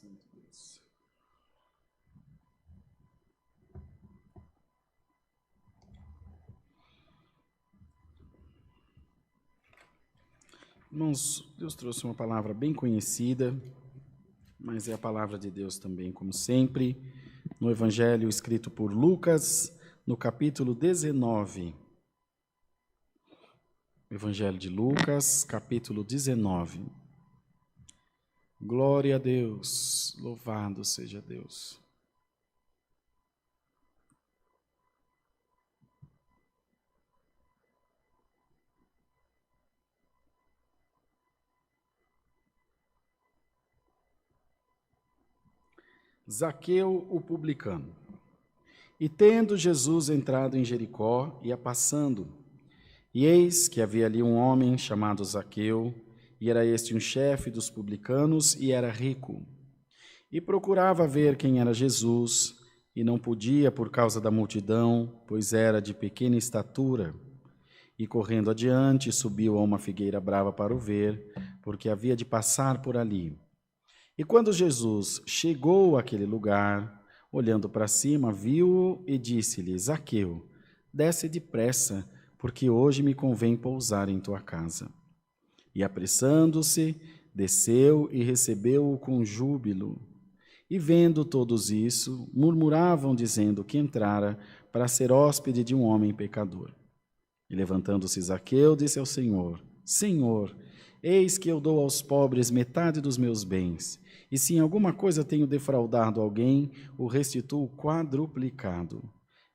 Santo Deus. Irmãos, Deus trouxe uma palavra bem conhecida, mas é a palavra de Deus também, como sempre, no Evangelho escrito por Lucas, no capítulo 19. Evangelho de Lucas, capítulo 19. Glória a Deus, louvado seja Deus. Zaqueu, o publicano. E tendo Jesus entrado em Jericó, ia passando, e eis que havia ali um homem chamado Zaqueu, e era este um chefe dos publicanos, e era rico. E procurava ver quem era Jesus, e não podia por causa da multidão, pois era de pequena estatura. E correndo adiante, subiu a uma figueira brava para o ver, porque havia de passar por ali. E quando Jesus chegou àquele lugar, olhando para cima, viu-o e disse-lhe: Zaqueu, desce depressa, porque hoje me convém pousar em tua casa. E apressando-se, desceu e recebeu-o com júbilo. E vendo todos isso, murmuravam, dizendo que entrara para ser hóspede de um homem pecador. E levantando-se Zaqueu, disse ao Senhor: Senhor, eis que eu dou aos pobres metade dos meus bens, e se em alguma coisa tenho defraudado alguém, o restituo quadruplicado.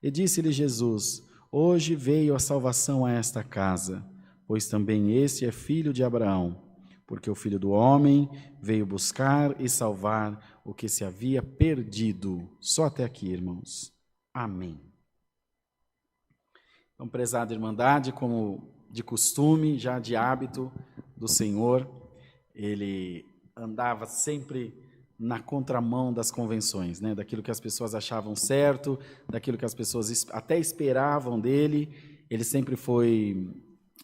E disse-lhe Jesus: Hoje veio a salvação a esta casa, pois também este é filho de Abraão, porque o Filho do Homem veio buscar e salvar o que se havia perdido. Só até aqui, irmãos. Amém. Então, prezada Irmandade, como de costume, já de hábito do Senhor, ele andava sempre na contramão das convenções, né? Daquilo que as pessoas achavam certo, daquilo que as pessoas até esperavam dele. Ele sempre foi,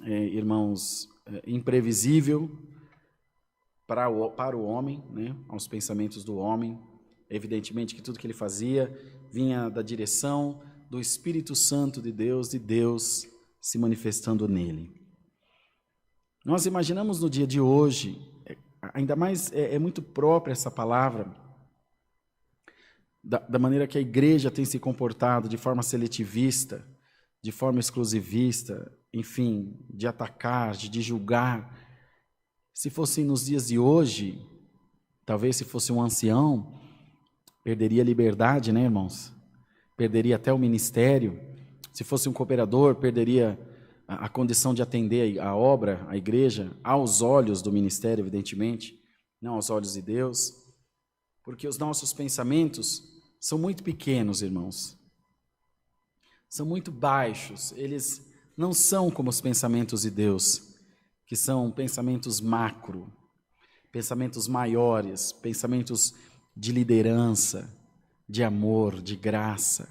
irmãos, imprevisível para o homem, né? Aos pensamentos do homem. Evidentemente que tudo que ele fazia vinha da direção do Espírito Santo de Deus se manifestando nele. Nós imaginamos no dia de hoje, ainda mais é muito própria essa palavra, da maneira que a igreja tem se comportado de forma seletivista, de forma exclusivista, enfim, de atacar, de julgar. Se fossem nos dias de hoje, talvez se fosse um ancião, perderia a liberdade, né, irmãos? Perderia até o ministério. Se fosse um cooperador, perderia a condição de atender a obra, a igreja, aos olhos do ministério, evidentemente, não aos olhos de Deus, porque os nossos pensamentos são muito pequenos, irmãos. São muito baixos, eles não são como os pensamentos de Deus, que são pensamentos macro, pensamentos maiores, pensamentos de liderança, de amor, de graça,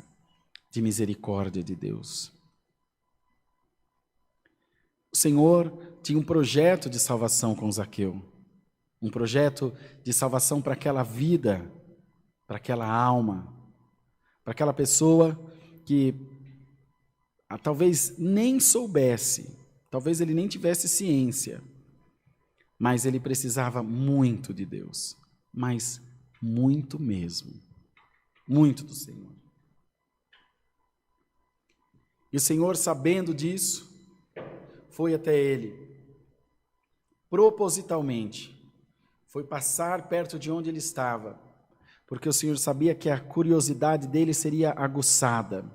de misericórdia de Deus. O Senhor tinha um projeto de salvação com Zaqueu, um projeto de salvação para aquela vida, para aquela alma, para aquela pessoa que talvez nem soubesse, talvez ele nem tivesse ciência, mas ele precisava muito de Deus, mas muito mesmo, muito do Senhor. E o Senhor, sabendo disso, foi até ele, propositalmente, foi passar perto de onde ele estava, porque o Senhor sabia que a curiosidade dele seria aguçada,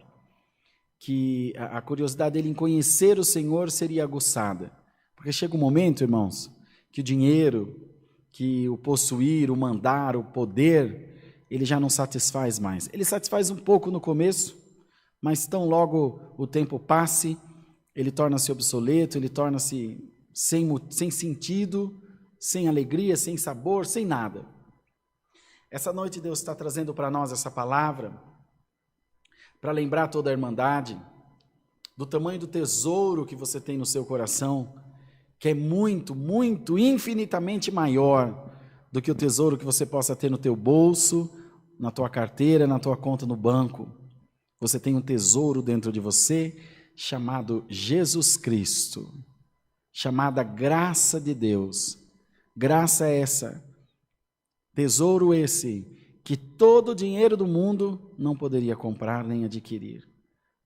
que a curiosidade dele em conhecer o Senhor seria aguçada, porque chega um momento, irmãos, que o dinheiro, que o possuir, o mandar, o poder, ele já não satisfaz mais. Ele satisfaz um pouco no começo, mas tão logo o tempo passe, ele torna-se obsoleto, ele torna-se sem sentido, sem alegria, sem sabor, sem nada. Essa noite Deus está trazendo para nós essa palavra, para lembrar toda a Irmandade do tamanho do tesouro que você tem no seu coração, que é muito, muito, infinitamente maior do que o tesouro que você possa ter no teu bolso, na tua carteira, na tua conta no banco. Você tem um tesouro dentro de você chamado Jesus Cristo, chamada graça de Deus. Graça essa, tesouro esse, que todo o dinheiro do mundo não poderia comprar nem adquirir.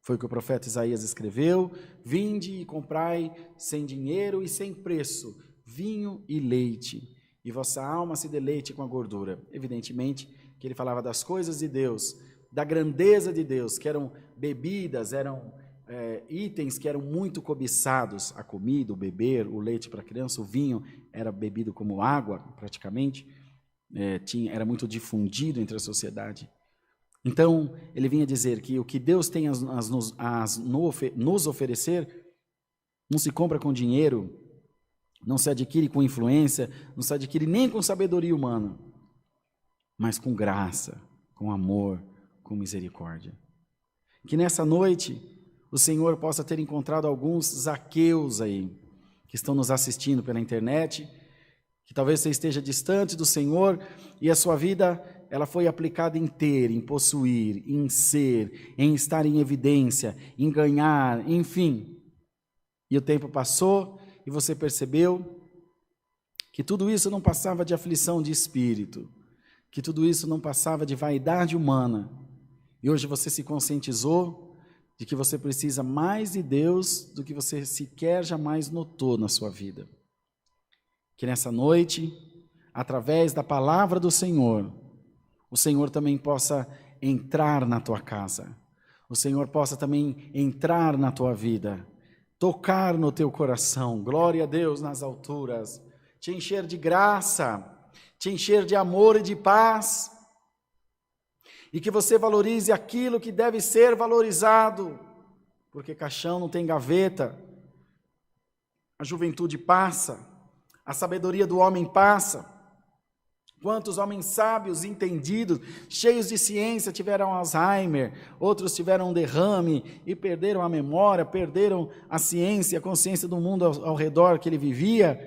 Foi o que o profeta Isaías escreveu: vinde e comprai sem dinheiro e sem preço, vinho e leite, e vossa alma se deleite com a gordura. Evidentemente que ele falava das coisas de Deus, da grandeza de Deus, que eram bebidas, eram itens que eram muito cobiçados, a comida, o beber, o leite para a criança, o vinho era bebido como água, praticamente, era muito difundido entre a sociedade. Então, ele vinha dizer que o que Deus tem nos oferecer não se compra com dinheiro, não se adquire com influência, não se adquire nem com sabedoria humana, mas com graça, com amor, com misericórdia. Que nessa noite o Senhor possa ter encontrado alguns Zaqueus aí, que estão nos assistindo pela internet, que talvez você esteja distante do Senhor e a sua vida ela foi aplicada em ter, em possuir, em ser, em estar em evidência, em ganhar, enfim. E o tempo passou e você percebeu que tudo isso não passava de aflição de espírito, que tudo isso não passava de vaidade humana. E hoje você se conscientizou de que você precisa mais de Deus do que você sequer jamais notou na sua vida. Que nessa noite, através da palavra do Senhor, o Senhor também possa entrar na tua casa, o Senhor possa também entrar na tua vida, tocar no teu coração, glória a Deus nas alturas, te encher de graça, te encher de amor e de paz, e que você valorize aquilo que deve ser valorizado, porque caixão não tem gaveta, a juventude passa, a sabedoria do homem passa. Quantos homens sábios, entendidos, cheios de ciência tiveram Alzheimer, outros tiveram um derrame e perderam a memória, perderam a ciência, a consciência do mundo ao redor que ele vivia,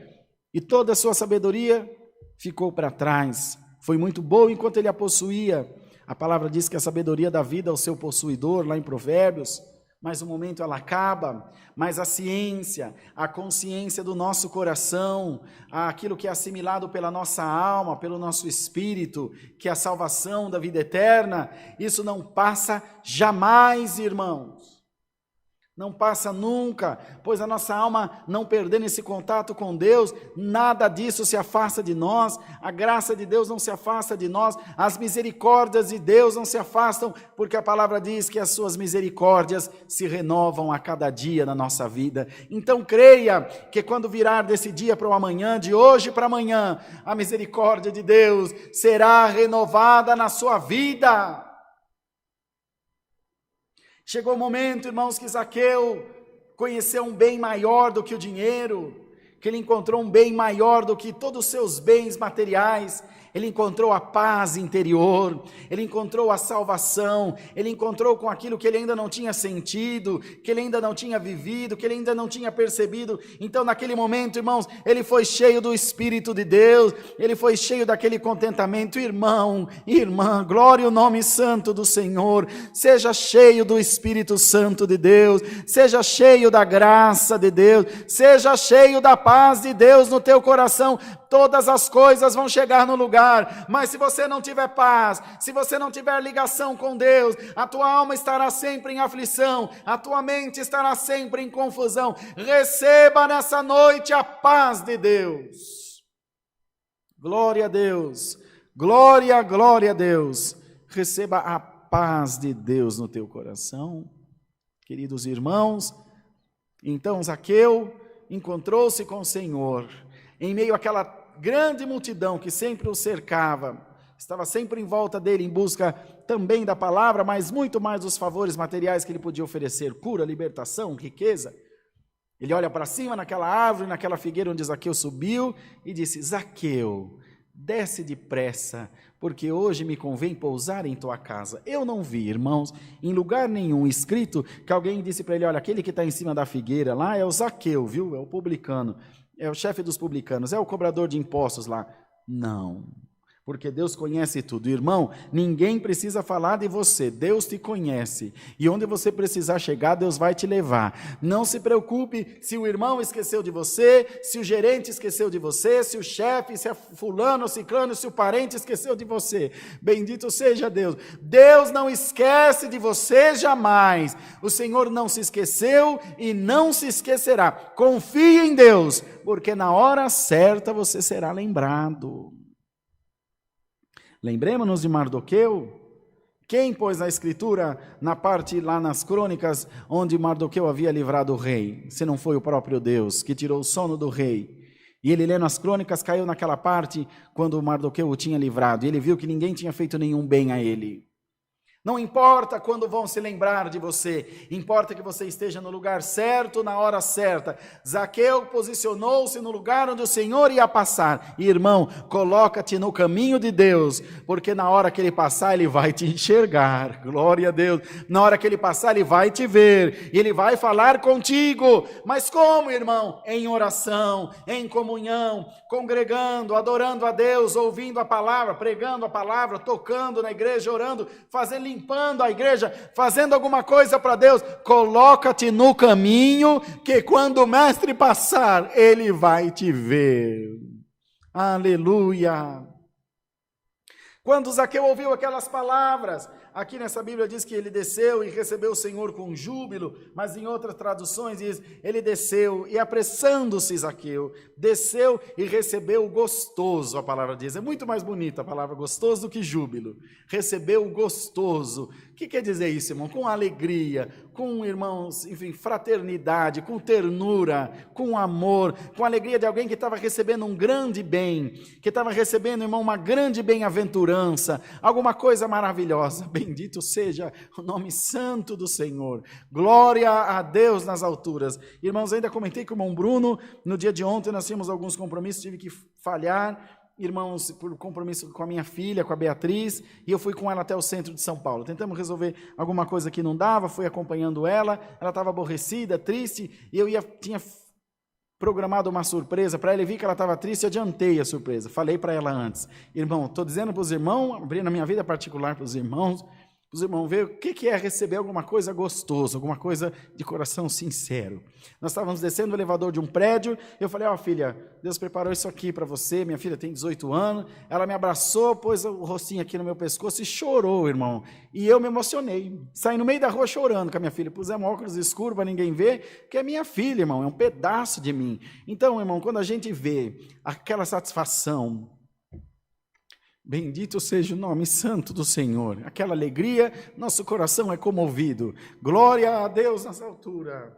e toda a sua sabedoria ficou para trás. Foi muito boa enquanto ele a possuía. A palavra diz que a sabedoria dá vida ao seu possuidor, lá em Provérbios, mas um momento ela acaba, mas a ciência, a consciência do nosso coração, aquilo que é assimilado pela nossa alma, pelo nosso espírito, que é a salvação da vida eterna, isso não passa jamais, irmãos. Não passa nunca, pois a nossa alma, não perdendo esse contato com Deus, nada disso se afasta de nós, a graça de Deus não se afasta de nós, as misericórdias de Deus não se afastam, porque a palavra diz que as suas misericórdias se renovam a cada dia na nossa vida. Então creia que quando virar desse dia para o amanhã, de hoje para amanhã, a misericórdia de Deus será renovada na sua vida. Chegou o momento, irmãos, que Zaqueu conheceu um bem maior do que o dinheiro, que ele encontrou um bem maior do que todos os seus bens materiais. Ele encontrou a paz interior, ele encontrou a salvação, ele encontrou com aquilo que ele ainda não tinha sentido, que ele ainda não tinha vivido, que ele ainda não tinha percebido. Então naquele momento, irmãos, ele foi cheio do Espírito de Deus, ele foi cheio daquele contentamento. Irmão, irmã, glória ao nome santo do Senhor, seja cheio do Espírito Santo de Deus, seja cheio da graça de Deus, seja cheio da paz de Deus no teu coração. Todas as coisas vão chegar no lugar, mas se você não tiver paz, se você não tiver ligação com Deus, a tua alma estará sempre em aflição, a tua mente estará sempre em confusão. Receba nessa noite a paz de Deus. Glória a Deus, glória, glória a Deus. Receba a paz de Deus no teu coração, queridos irmãos. Então Zaqueu encontrou-se com o Senhor, em meio àquela grande multidão que sempre o cercava, estava sempre em volta dele em busca também da palavra, mas muito mais dos favores materiais que ele podia oferecer, cura, libertação, riqueza. Ele olha para cima naquela árvore, naquela figueira onde Zaqueu subiu e disse: Zaqueu, desce depressa, porque hoje me convém pousar em tua casa. Eu não vi, irmãos, em lugar nenhum escrito que alguém disse para ele: olha, aquele que está em cima da figueira lá é o Zaqueu, viu? É o publicano. É o chefe dos publicanos, é o cobrador de impostos lá. Não. Porque Deus conhece tudo. Irmão, ninguém precisa falar de você, Deus te conhece. E onde você precisar chegar, Deus vai te levar. Não se preocupe se o irmão esqueceu de você, se o gerente esqueceu de você, se o chefe, se a fulano, o ciclano, se o parente esqueceu de você. Bendito seja Deus. Deus não esquece de você jamais. O Senhor não se esqueceu e não se esquecerá. Confie em Deus, porque na hora certa você será lembrado. Lembremos-nos de Mardoqueu. Quem pôs na escritura, na parte lá nas crônicas, onde Mardoqueu havia livrado o rei? Se não foi o próprio Deus, que tirou o sono do rei. E ele lendo as crônicas, caiu naquela parte, quando Mardoqueu o tinha livrado. E ele viu que ninguém tinha feito nenhum bem a ele. Não importa quando vão se lembrar de você, importa que você esteja no lugar certo, na hora certa. Zaqueu posicionou-se no lugar onde o Senhor ia passar. E, irmão, coloca-te no caminho de Deus, porque na hora que ele passar, ele vai te enxergar. Glória a Deus. Na hora que ele passar, ele vai te ver, e ele vai falar contigo. Mas como, irmão? Em oração, em comunhão, congregando, adorando a Deus, ouvindo a palavra, pregando a palavra, tocando na igreja, orando, limpando a igreja, fazendo alguma coisa para Deus. Coloca-te no caminho, que quando o mestre passar, ele vai te ver. Aleluia. Quando Zaqueu ouviu aquelas palavras, aqui nessa Bíblia diz que ele desceu e recebeu o Senhor com júbilo, mas em outras traduções diz, ele desceu e apressando-se Zaqueu, desceu e recebeu gostoso, a palavra diz. É muito mais bonita a palavra gostoso do que júbilo. Recebeu gostoso. O que quer dizer isso, irmão? Com alegria, com, irmãos, enfim, fraternidade, com ternura, com amor, com alegria de alguém que estava recebendo um grande bem, que estava recebendo, irmão, uma grande bem-aventurança, alguma coisa maravilhosa. Bendito seja o nome santo do Senhor. Glória a Deus nas alturas. Irmãos, ainda comentei com o irmão Bruno, no dia de ontem nós tínhamos alguns compromissos, tive que falhar, irmãos, por compromisso com a minha filha, com a Beatriz, e eu fui com ela até o centro de São Paulo. Tentamos resolver alguma coisa que não dava, fui acompanhando ela estava aborrecida, triste, e eu tinha programado uma surpresa para ela, e vi que ela estava triste, adiantei a surpresa, falei para ela antes. Irmão, estou dizendo para os irmãos, abrindo a minha vida particular para os irmãos ver o que é receber alguma coisa gostosa, alguma coisa de coração sincero. Nós estávamos descendo o elevador de um prédio, eu falei, filha, Deus preparou isso aqui para você, minha filha tem 18 anos, ela me abraçou, pôs o rostinho aqui no meu pescoço e chorou, irmão, e eu me emocionei, saí no meio da rua chorando com a minha filha, pusemos óculos escuros para ninguém ver, porque é minha filha, irmão, é um pedaço de mim. Então, irmão, quando a gente vê aquela satisfação, bendito seja o nome santo do Senhor. Aquela alegria, nosso coração é comovido. Glória a Deus nessa altura.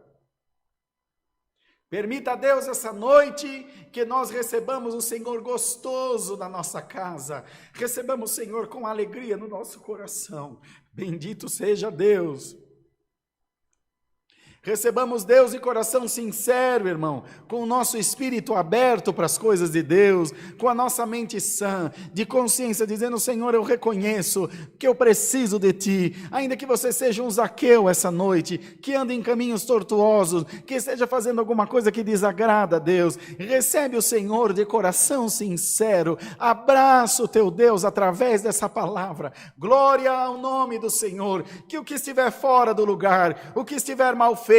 Permita a Deus essa noite que nós recebamos o Senhor gostoso na nossa casa. Recebamos o Senhor com alegria no nosso coração. Bendito seja Deus. Recebamos Deus de coração sincero, irmão, com o nosso espírito aberto para as coisas de Deus, com a nossa mente sã, de consciência, dizendo, Senhor, eu reconheço que eu preciso de Ti, ainda que você seja um Zaqueu essa noite, que ande em caminhos tortuosos, que esteja fazendo alguma coisa que desagrada a Deus, recebe o Senhor de coração sincero, abraça o teu Deus através dessa palavra, glória ao nome do Senhor, que o que estiver fora do lugar, o que estiver mal feito,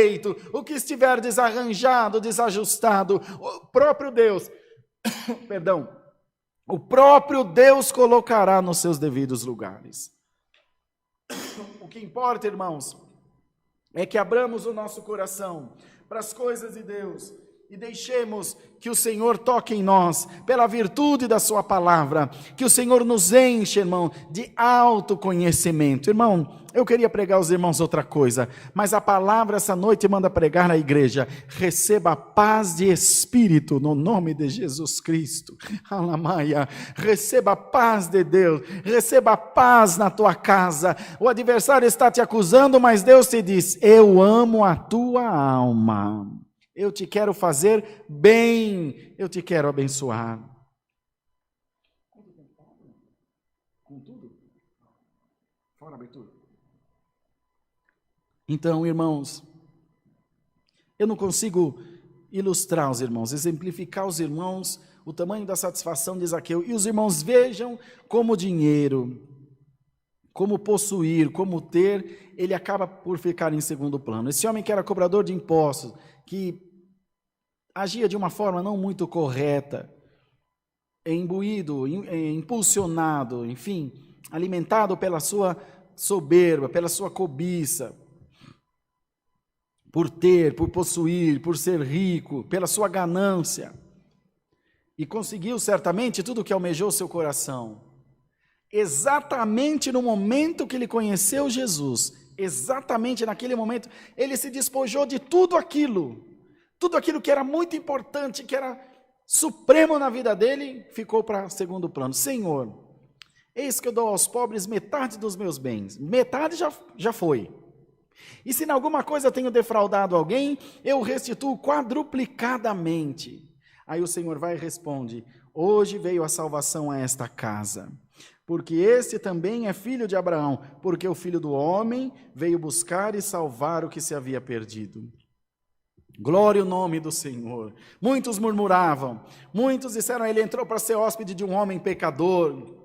o que estiver desarranjado, desajustado, o próprio Deus, o próprio Deus colocará nos seus devidos lugares. O que importa, irmãos, é que abramos o nosso coração para as coisas de Deus e deixemos que o Senhor toque em nós, pela virtude da sua palavra, que o Senhor nos enche, irmão, de autoconhecimento. Irmão, eu queria pregar aos irmãos outra coisa, mas a palavra essa noite manda pregar na igreja, receba a paz de espírito, no nome de Jesus Cristo, Alamaia, receba a paz de Deus, receba a paz na tua casa, o adversário está te acusando, mas Deus te diz, eu amo a tua alma, eu te quero fazer bem, eu te quero abençoar. Com tudo? Fora a abertura. Então, irmãos, eu não consigo ilustrar os irmãos, exemplificar os irmãos o tamanho da satisfação de Zaqueu. E os irmãos vejam como dinheiro, como possuir, como ter, ele acaba por ficar em segundo plano. Esse homem que era cobrador de impostos, que agia de uma forma não muito correta, imbuído, impulsionado, enfim, alimentado pela sua soberba, pela sua cobiça, por ter, por possuir, por ser rico, pela sua ganância, e conseguiu certamente tudo o que almejou seu coração. Exatamente no momento que ele conheceu Jesus, exatamente naquele momento, ele se despojou de tudo aquilo que era muito importante, que era supremo na vida dele, ficou para segundo plano. Senhor, eis que eu dou aos pobres metade dos meus bens, metade já foi. E se em alguma coisa tenho defraudado alguém, eu restituo quadruplicadamente. Aí o Senhor vai e responde: hoje veio a salvação a esta casa, porque este também é filho de Abraão, porque o Filho do Homem veio buscar e salvar o que se havia perdido. Glória ao nome do Senhor. Muitos murmuravam, muitos disseram: ele entrou para ser hóspede de um homem pecador.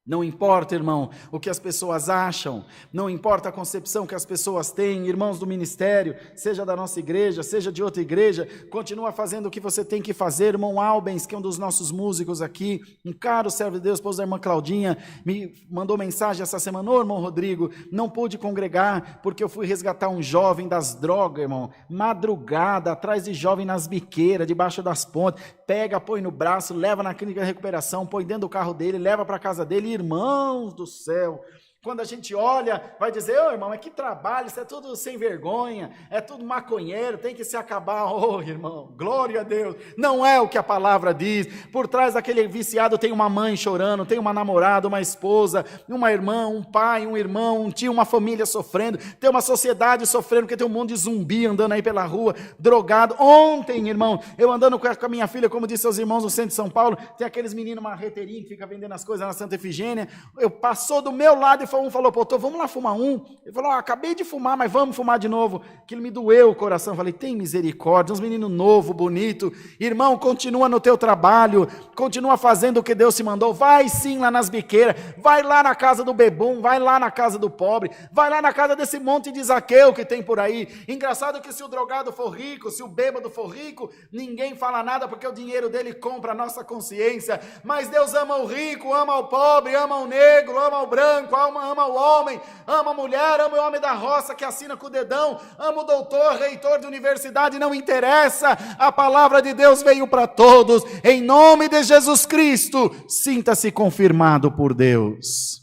Não importa, irmão, o que as pessoas acham, não importa a concepção que as pessoas têm, irmãos do ministério, seja da nossa igreja, seja de outra igreja, continua fazendo o que você tem que fazer. Irmão Albens, que é um dos nossos músicos aqui, um caro servo de Deus, esposo da irmã Claudinha, me mandou mensagem essa semana: ô irmão Rodrigo, não pude congregar, porque eu fui resgatar um jovem das drogas, irmão, madrugada, atrás de jovem nas biqueiras, debaixo das pontes, pega, põe no braço, leva na clínica de recuperação, põe dentro do carro dele, leva para casa dele. Irmãos do céu, quando a gente olha, vai dizer: ô irmão, é que trabalho, isso é tudo sem vergonha, é tudo maconheiro, tem que se acabar. Ô irmão, glória a Deus, não é o que a palavra diz. Por trás daquele viciado tem uma mãe chorando, tem uma namorada, uma esposa, uma irmã, um pai, um irmão, um tio, uma família sofrendo, tem uma sociedade sofrendo, porque tem um monte de zumbi andando aí pela rua, drogado. Ontem, irmão, eu andando com a minha filha, como disse aos irmãos no centro de São Paulo, tem aqueles meninos marreteirinhos que ficam vendendo as coisas na Santa Efigênia. Eu passou do meu lado e um falou: pô, vamos lá fumar um. Ele falou: acabei de fumar, mas vamos fumar de novo. Aquilo me doeu o coração. Eu falei: tem misericórdia, uns meninos novos, bonitos. Irmão, continua no teu trabalho, continua fazendo o que Deus te mandou. Vai sim lá nas biqueiras, vai lá na casa do bebum, vai lá na casa do pobre, vai lá na casa desse monte de Zaqueu que tem por aí. Engraçado que se o drogado for rico, se o bêbado for rico, ninguém fala nada, porque o dinheiro dele compra a nossa consciência. Mas Deus ama o rico, ama o pobre, ama o negro, ama o branco, ama o homem, ama a mulher, ama o homem da roça que assina com o dedão, ama o doutor, reitor de universidade, não interessa, a palavra de Deus veio para todos, em nome de Jesus Cristo. Sinta-se confirmado por Deus,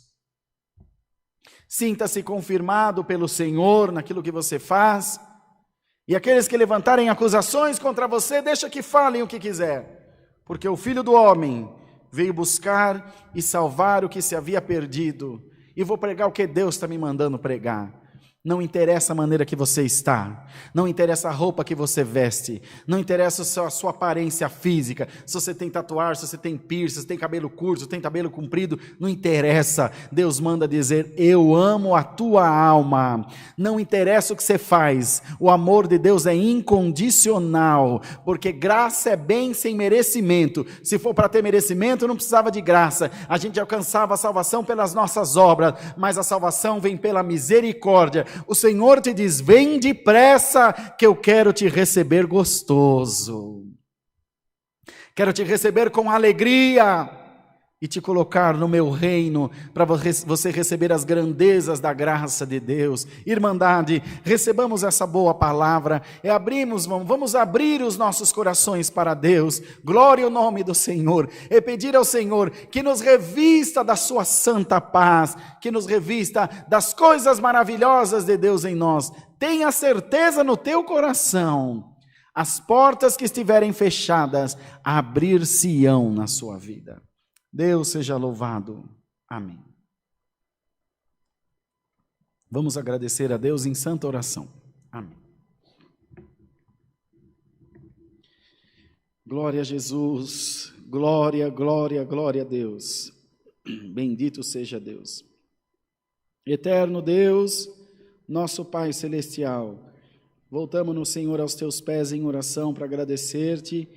sinta-se confirmado pelo Senhor naquilo que você faz, e aqueles que levantarem acusações contra você, deixa que falem o que quiser, porque o Filho do Homem veio buscar e salvar o que se havia perdido. E vou pregar o que Deus está me mandando pregar. Não interessa a maneira que você está, não interessa a roupa que você veste, não interessa a sua aparência física, se você tem tatuagem, se você tem piercing, se você tem cabelo curto, se você tem cabelo comprido, não interessa. Deus manda dizer: eu amo a tua alma. Não interessa o que você faz, o amor de Deus é incondicional, porque graça é bem sem merecimento. Se for para ter merecimento, não precisava de graça, a gente alcançava a salvação pelas nossas obras, mas a salvação vem pela misericórdia. O Senhor te diz: vem depressa, que eu quero te receber gostoso. Quero te receber com alegria e te colocar no meu reino, para você receber as grandezas da graça de Deus. Irmandade, recebamos essa boa palavra e vamos abrir os nossos corações para Deus. Glória ao nome do Senhor. E pedir ao Senhor que nos revista da sua santa paz, que nos revista das coisas maravilhosas de Deus em nós. Tenha certeza no teu coração, as portas que estiverem fechadas abrir-se-ão na sua vida. Deus seja louvado. Amém. Vamos agradecer a Deus em santa oração. Amém. Glória a Jesus. Glória, glória, glória a Deus. Bendito seja Deus. Eterno Deus, nosso Pai Celestial, Voltamos-nos, Senhor, aos teus pés em oração para agradecer-te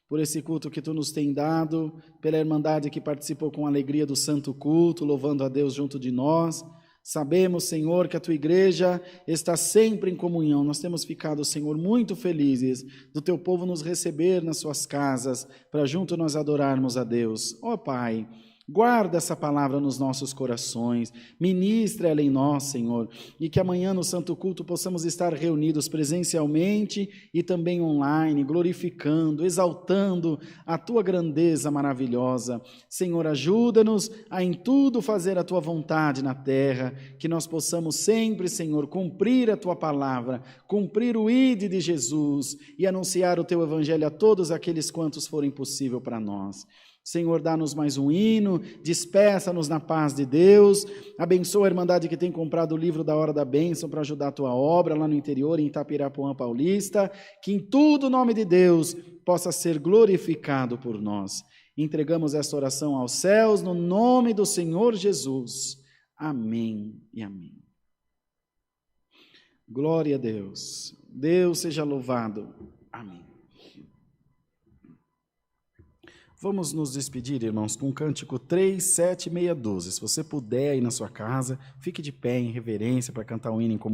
por esse culto que tu nos tem dado, pela irmandade que participou com alegria do santo culto, louvando a Deus junto de nós. Sabemos, Senhor, que a tua igreja está sempre em comunhão. Nós temos ficado, Senhor, muito felizes do teu povo nos receber nas suas casas, para junto nós adorarmos a Deus. Ó Pai, guarda essa palavra nos nossos corações, ministra ela em nós, Senhor, e que amanhã no Santo Culto possamos estar reunidos presencialmente e também online, glorificando, exaltando a Tua grandeza maravilhosa. Senhor, ajuda-nos a em tudo fazer a Tua vontade na terra, que nós possamos sempre, Senhor, cumprir a Tua palavra, cumprir o ide de Jesus e anunciar o Teu Evangelho a todos aqueles quantos forem possível para nós. Senhor, dá-nos mais um hino, despeça-nos na paz de Deus, abençoa a irmandade que tem comprado o livro da Hora da Bênção para ajudar a tua obra lá no interior, em Itapirapuã Paulista, que em tudo o nome de Deus possa ser glorificado por nós. Entregamos esta oração aos céus, no nome do Senhor Jesus. Amém e amém. Glória a Deus. Deus seja louvado. Amém. Vamos nos despedir, irmãos, com o cântico 37612. Se você puder ir na sua casa, fique de pé em reverência para cantar um hino em comunhão.